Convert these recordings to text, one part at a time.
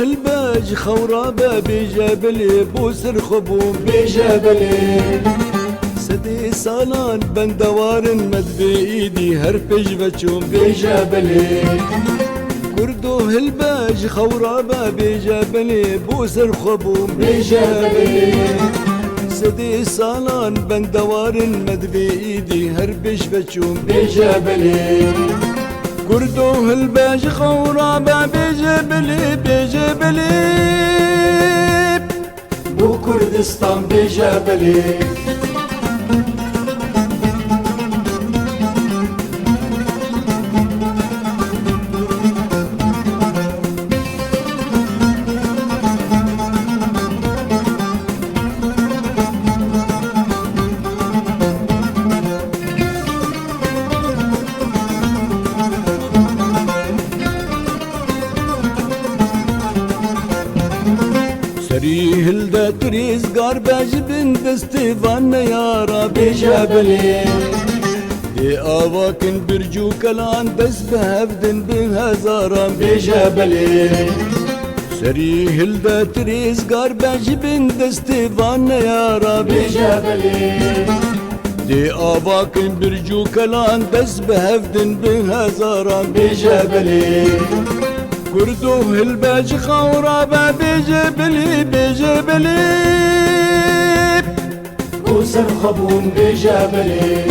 الباج خورابة بجبلي بوسر خبوم بجبلي سدي سالان بندوار مد بإيدي هربج بچوم بجبلي كردو الباج خورابة بجبلي بوسر خبوم بجبلي سدي سالان بندوار مد بإيدي هربج بچوم بجبلي كردو الباج خورابة بجبلي بجبلي بو كردستان بجبلي سريه الدا تريز قارباج بن دستيفان يارا بجبلي دي آواكن برجو كلان دس بهفدن بهزارا بجبلي سريه الدا تريز قارباج بن دستيفان يارا بجبلي دي آواكن برجو كلان دس بهفدن بهزارا بجبلي كردو الباج خورابة بجبلي بجبلي بوسر خبون بجبلي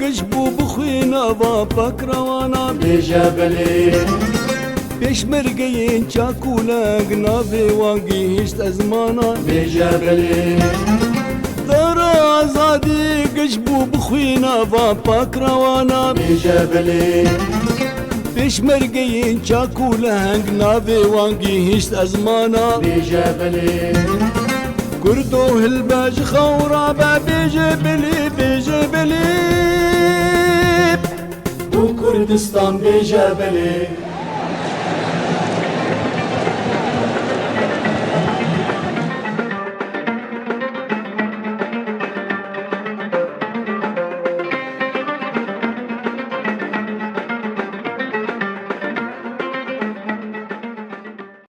قشبو بخوينا وابك روانا بجبلي بشمرقين چاكولا قنابي واقي هشت ازمانا بجبلي دار آزادي قشبو بخوينا وابك روانا بجبلي بشمرقين چاكولا قنابي واقي هشت ازمانا بجبلي كردو الباج خورابة بجبلي بجبلي كردستان بجبلي